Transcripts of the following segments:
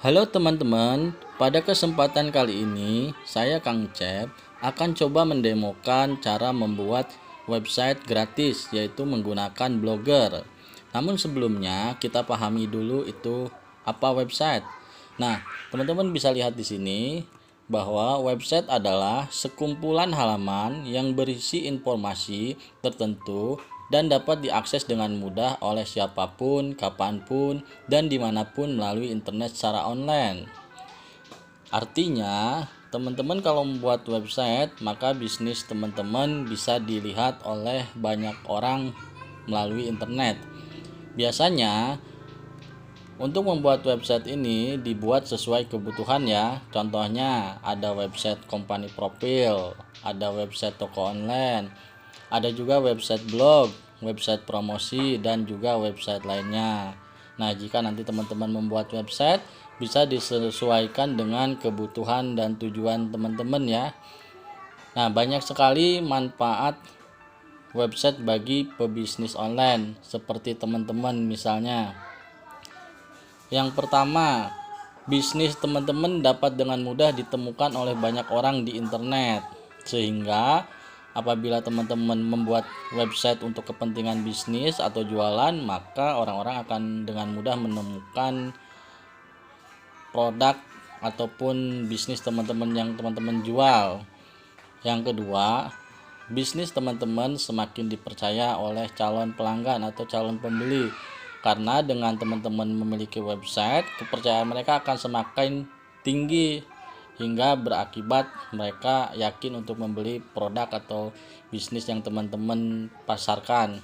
Halo teman-teman, pada kesempatan kali ini saya Kang Cep akan coba mendemokan cara membuat website gratis yaitu menggunakan Blogger. Namun sebelumnya kita pahami dulu itu apa website. Nah, teman-teman bisa lihat di sini bahwa website adalah sekumpulan halaman yang berisi informasi tertentu dan dapat diakses dengan mudah oleh siapapun, kapanpun, dan dimanapun melalui internet secara online. Artinya, teman-teman kalau membuat website, maka bisnis teman-teman bisa dilihat oleh banyak orang melalui internet. Biasanya, untuk membuat website ini dibuat sesuai kebutuhan ya. Contohnya ada website company profile, ada website toko online, ada juga website blog, website promosi, dan juga website lainnya. Nah, jika nanti teman-teman membuat website, bisa disesuaikan dengan kebutuhan dan tujuan teman-teman ya. Nah, banyak sekali manfaat website bagi pebisnis online, seperti teman-teman misalnya. Yang pertama, bisnis teman-teman dapat dengan mudah ditemukan oleh banyak orang di internet. Sehingga apabila teman-teman membuat website untuk kepentingan bisnis atau jualan, maka orang-orang akan dengan mudah menemukan produk ataupun bisnis teman-teman yang teman-teman jual. Yang kedua, bisnis teman-teman semakin dipercaya oleh calon pelanggan atau calon pembeli. Karena dengan teman-teman memiliki website, kepercayaan mereka akan semakin tinggi hingga berakibat mereka yakin untuk membeli produk atau bisnis yang teman-teman pasarkan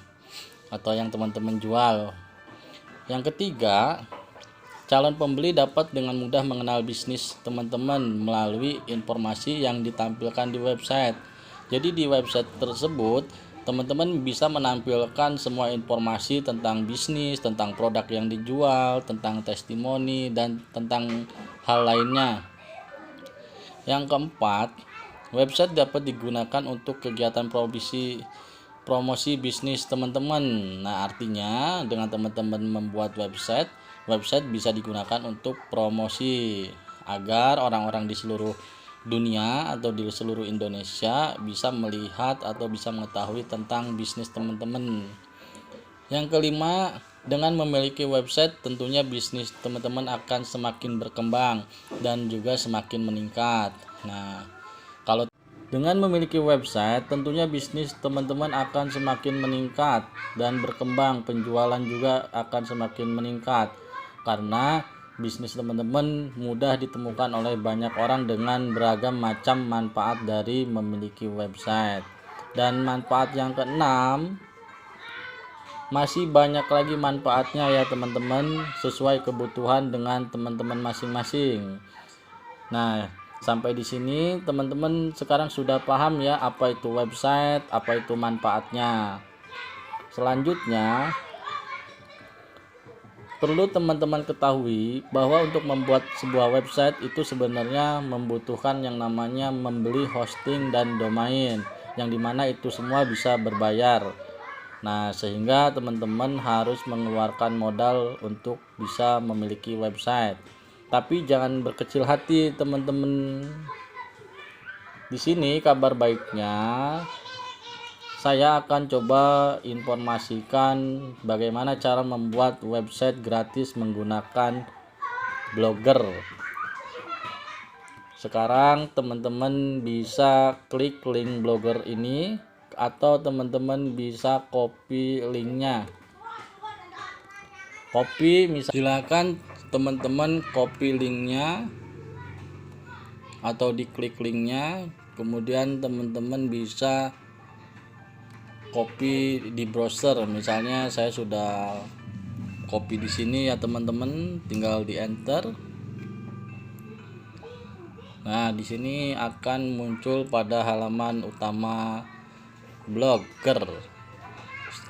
atau yang teman-teman jual. Yang ketiga, calon pembeli dapat dengan mudah mengenal bisnis teman-teman melalui informasi yang ditampilkan di website. Jadi di website tersebut teman-teman bisa menampilkan semua informasi tentang bisnis, tentang produk yang dijual, tentang testimoni, dan tentang hal lainnya. Yang keempat, website dapat digunakan untuk kegiatan promosi bisnis teman-teman. Nah, artinya dengan teman-teman membuat website bisa digunakan untuk promosi agar orang-orang di seluruh dunia atau di seluruh Indonesia bisa melihat atau bisa mengetahui tentang bisnis teman-teman. Yang kelima, dengan memiliki website tentunya bisnis teman-teman akan semakin berkembang dan juga semakin meningkat. Nah, kalau dengan memiliki website tentunya bisnis teman-teman akan semakin meningkat dan berkembang, penjualan juga akan semakin meningkat karena bisnis teman-teman mudah ditemukan oleh banyak orang dengan beragam macam manfaat dari memiliki website. Dan manfaat yang keenam, masih banyak lagi manfaatnya ya teman-teman, sesuai kebutuhan dengan teman-teman masing-masing. Nah, sampai di sini teman-teman sekarang sudah paham ya apa itu website, apa itu manfaatnya. Selanjutnya, perlu teman-teman ketahui bahwa untuk membuat sebuah website itu sebenarnya membutuhkan yang namanya membeli hosting dan domain, yang dimana itu semua bisa berbayar. Nah, sehingga teman-teman harus mengeluarkan modal untuk bisa memiliki website. Tapi jangan berkecil hati teman-teman. Di sini kabar baiknya, saya akan coba informasikan bagaimana cara membuat website gratis menggunakan Blogger. Sekarang teman-teman bisa klik link Blogger ini atau teman-teman bisa copy linknya. Silakan teman-teman copy linknya atau diklik linknya, kemudian teman-teman bisa copy di browser. Misalnya saya sudah copy di sini ya teman-teman, tinggal di enter. Nah, di sini akan muncul pada halaman utama Blogger.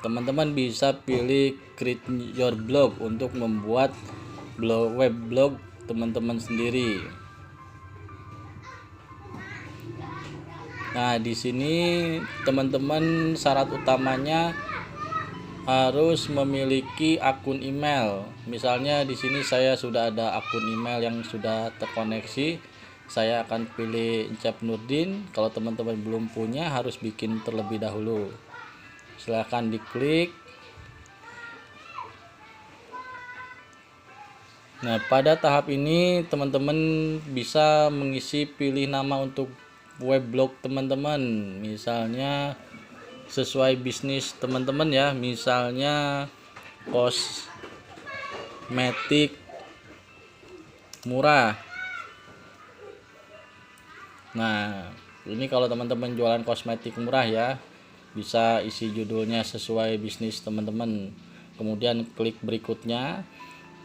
Teman-teman bisa pilih create your blog untuk membuat web blog teman-teman sendiri. Nah, di sini teman-teman syarat utamanya harus memiliki akun email. Misalnya di sini saya sudah ada akun email yang sudah terkoneksi. Saya akan pilih Encep Nurdin. Kalau teman-teman belum punya, harus bikin terlebih dahulu. Silahkan diklik. Nah, pada tahap ini teman-teman bisa mengisi pilih nama untuk weblog teman-teman. Misalnya sesuai bisnis teman-teman ya, misalnya kosmetik murah. Nah, ini kalau teman-teman jualan kosmetik murah ya, bisa isi judulnya sesuai bisnis teman-teman. Kemudian klik berikutnya.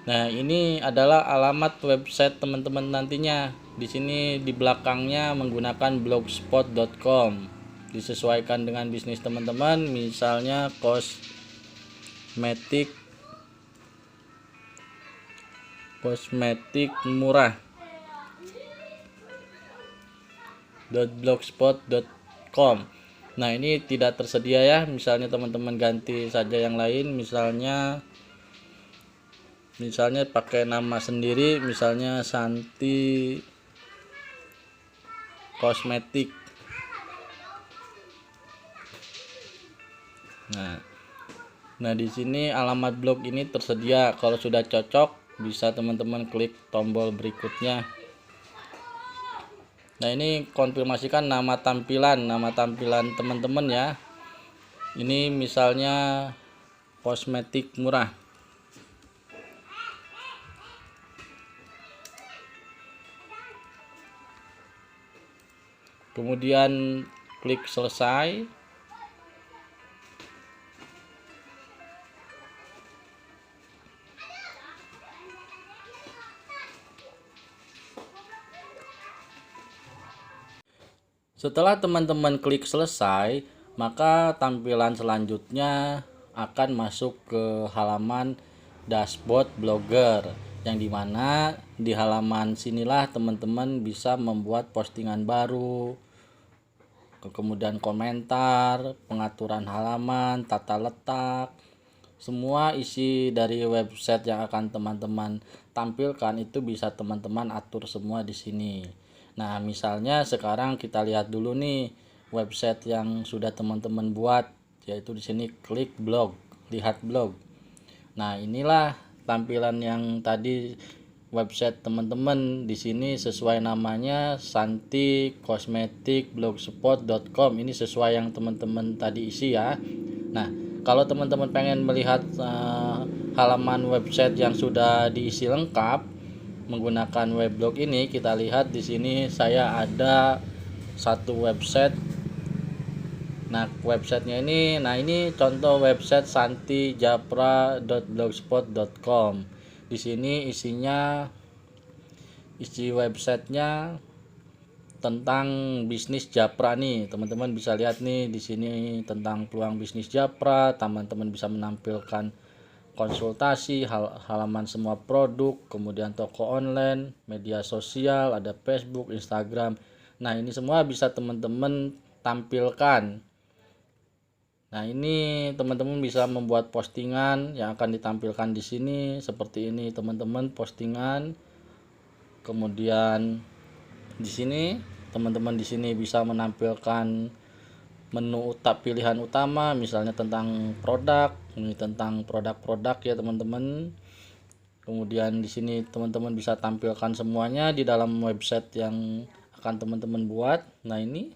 Nah, ini adalah alamat website teman-teman nantinya. Di sini di belakangnya menggunakan blogspot.com. Disesuaikan dengan bisnis teman-teman, misalnya kosmetik murah .blogspot.com. Nah, ini tidak tersedia ya. Misalnya teman-teman ganti saja yang lain, misalnya pakai nama sendiri, misalnya Santi Kosmetik. Nah, di sini alamat blog ini tersedia. Kalau sudah cocok, bisa teman-teman klik tombol berikutnya. Nah, ini konfirmasikan nama tampilan teman-teman ya. Ini misalnya kosmetik murah. Kemudian klik selesai. Setelah teman-teman klik selesai, maka tampilan selanjutnya akan masuk ke halaman dashboard blogger, yang dimana di halaman sinilah teman-teman bisa membuat postingan baru, kemudian komentar, pengaturan halaman, tata letak, semua isi dari website yang akan teman-teman tampilkan itu bisa teman-teman atur semua di sini. Nah, misalnya sekarang kita lihat dulu nih website yang sudah teman-teman buat, yaitu di sini klik blog, lihat blog. Nah, inilah tampilan yang tadi website teman-teman. Di sini sesuai namanya Santi Kosmetik blogspot.com. Ini sesuai yang teman-teman tadi isi ya. Nah, kalau teman-teman pengen melihat halaman website yang sudah diisi lengkap menggunakan weblog ini, kita lihat di sini saya ada satu website. Nah, websitenya ini, ini contoh website santijapra.blogspot.com. Di sini isi websitenya tentang bisnis Japra nih. Teman-teman bisa lihat nih di sini tentang peluang bisnis Japra. Teman-teman bisa menampilkan konsultasi, halaman semua produk, kemudian toko online, media sosial, ada Facebook, Instagram. Nah, ini semua bisa teman-teman tampilkan. Nah, ini teman-teman bisa membuat postingan yang akan ditampilkan di sini seperti ini, teman-teman, postingan. Kemudian di sini teman-teman di sini bisa menampilkan menu pilihan utama, misalnya tentang produk, ini tentang produk-produk ya teman-teman. Kemudian di sini teman-teman bisa tampilkan semuanya di dalam website yang akan teman-teman buat. Nah, ini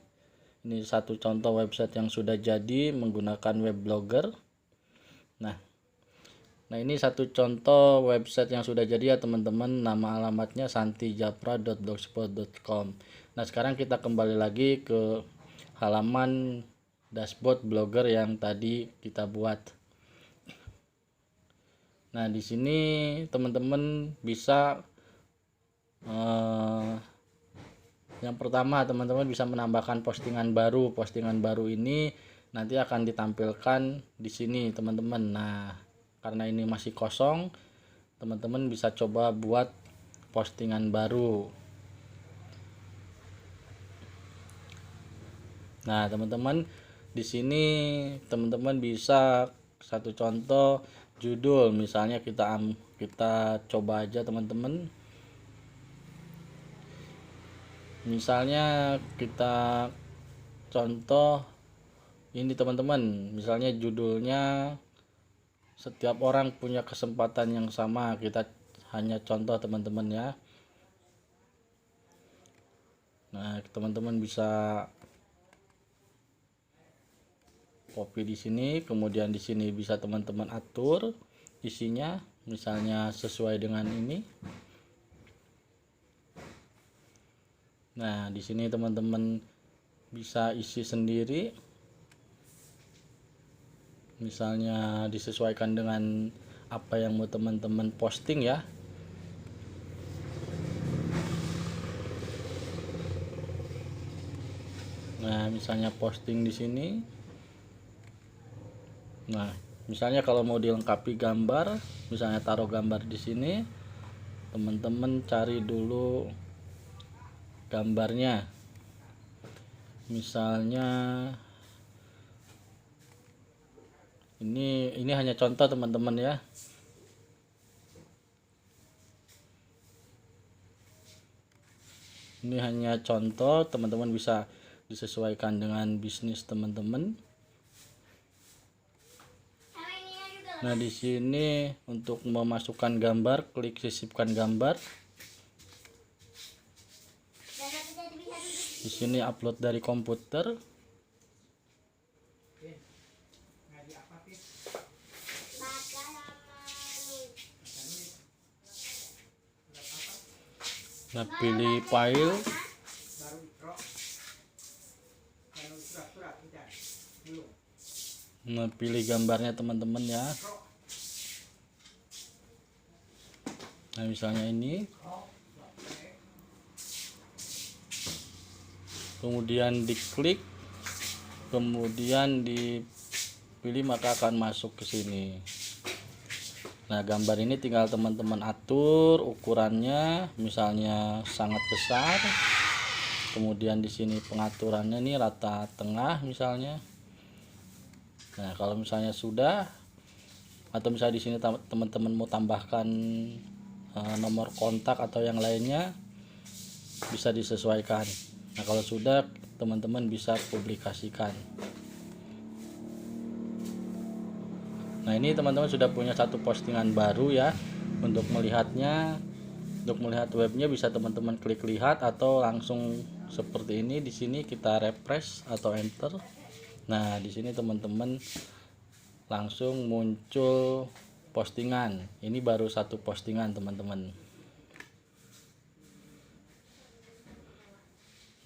satu contoh website yang sudah jadi menggunakan web blogger. Nah, ini satu contoh website yang sudah jadi ya teman-teman. Nama alamatnya santijapra.blogspot.com. Nah, sekarang kita kembali lagi ke halaman dashboard blogger yang tadi kita buat. Nah, di sini teman-teman bisa yang pertama, teman-teman bisa menambahkan postingan baru. Postingan baru ini nanti akan ditampilkan di sini, teman-teman. Nah, karena ini masih kosong, teman-teman bisa coba buat postingan baru. Nah, teman-teman di sini teman-teman bisa satu contoh judul, misalnya kita coba aja teman-teman. Misalnya kita contoh ini teman-teman, misalnya judulnya setiap orang punya kesempatan yang sama. Kita hanya contoh teman-teman ya. Nah, teman-teman bisa copy di sini, kemudian di sini bisa teman-teman atur isinya, misalnya sesuai dengan ini. Nah, di sini teman-teman bisa isi sendiri, misalnya disesuaikan dengan apa yang mau teman-teman posting ya. Nah, misalnya posting di sini. Nah, misalnya kalau mau dilengkapi gambar, misalnya taruh gambar di sini, teman-teman cari dulu gambarnya. Misalnya ini hanya contoh teman-teman ya. Ini hanya contoh, teman-teman bisa disesuaikan dengan bisnis teman-teman. Nah, di sini untuk memasukkan gambar, klik sisipkan gambar. Di sini upload dari komputer. Nah, pilih file. Nah, pilih gambarnya teman-teman ya. Nah, misalnya ini. Kemudian diklik, kemudian dipilih, maka akan masuk ke sini. Nah, gambar ini tinggal teman-teman atur ukurannya, misalnya sangat besar. Kemudian di sini pengaturannya nih rata tengah misalnya. Nah, kalau misalnya sudah, atau misalnya di sini teman-teman mau tambahkan nomor kontak atau yang lainnya, bisa disesuaikan. Nah, kalau sudah, teman-teman bisa publikasikan. Nah, ini teman-teman sudah punya satu postingan baru ya. Untuk melihatnya, untuk melihat webnya bisa teman-teman klik lihat atau langsung seperti ini. Di sini kita refresh atau enter. Nah, di sini teman-teman langsung muncul postingan. Ini baru satu postingan teman-teman.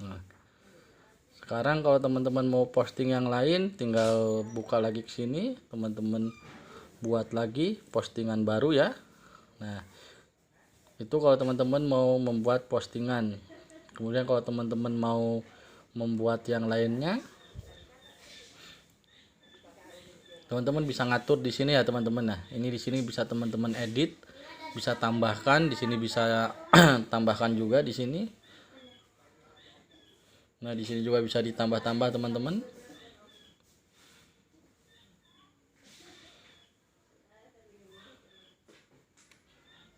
Nah, sekarang kalau teman-teman mau posting yang lain, tinggal buka lagi ke sini, teman-teman buat lagi postingan baru ya. Nah, itu kalau teman-teman mau membuat postingan. Kemudian kalau teman-teman mau membuat yang lainnya, teman-teman bisa ngatur di sini ya teman-teman. Nah, ini di sini bisa teman-teman edit, bisa tambahkan di sini, bisa tambahkan juga di sini. Nah, di sini juga bisa ditambah-tambah teman-teman.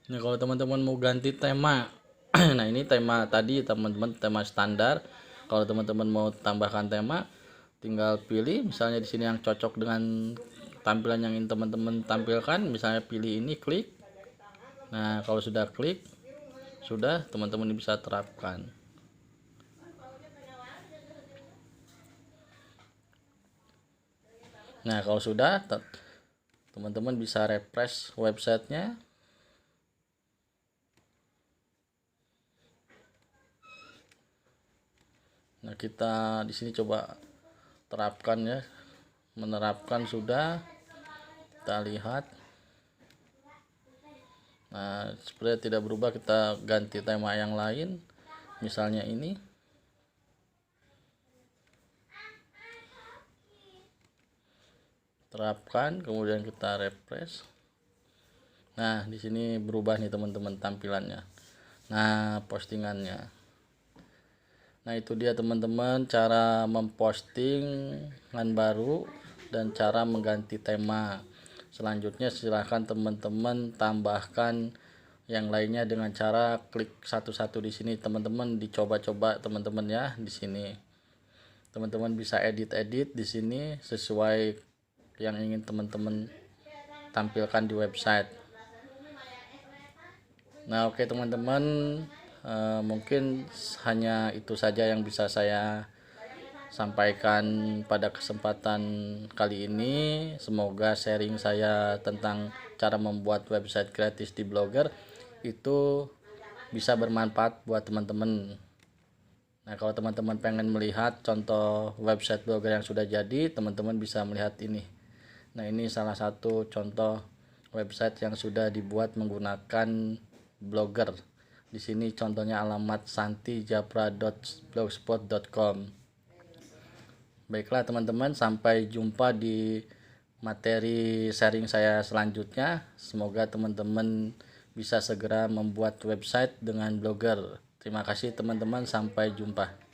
Nah, kalau teman-teman mau ganti tema, nah ini tema tadi teman-teman, tema standar. Kalau teman-teman mau tambahkan tema, tinggal pilih misalnya di sini yang cocok dengan tampilan yang ingin teman-teman tampilkan. Misalnya pilih ini, klik. Nah, kalau sudah klik, sudah teman-teman bisa terapkan. Nah, kalau sudah, teman-teman bisa refresh websitenya. Nah, kita di sini coba terapkan ya. Menerapkan sudah. Kita lihat. Nah, sepertinya tidak berubah, kita ganti tema yang lain. Misalnya ini. Terapkan, kemudian kita refresh. Nah, di sini berubah nih teman-teman tampilannya. Nah, postingannya. Nah, itu dia teman-teman cara mempostingan baru dan cara mengganti tema. Selanjutnya silahkan teman-teman tambahkan yang lainnya dengan cara klik satu-satu di sini. Teman-teman dicoba-coba teman-teman ya di sini. Teman-teman bisa edit-edit di sini sesuai yang ingin teman-teman tampilkan di website. Nah, oke teman-teman, mungkin hanya itu saja yang bisa saya sampaikan pada kesempatan kali ini. Semoga sharing saya tentang cara membuat website gratis di Blogger itu bisa bermanfaat buat teman-teman. Nah, kalau teman-teman pengen melihat contoh website Blogger yang sudah jadi, teman-teman bisa melihat ini. Nah, ini salah satu contoh website yang sudah dibuat menggunakan Blogger. Di sini contohnya alamat santijapra.blogspot.com. Baiklah teman-teman, sampai jumpa di materi sharing saya selanjutnya. Semoga teman-teman bisa segera membuat website dengan Blogger. Terima kasih teman-teman, sampai jumpa.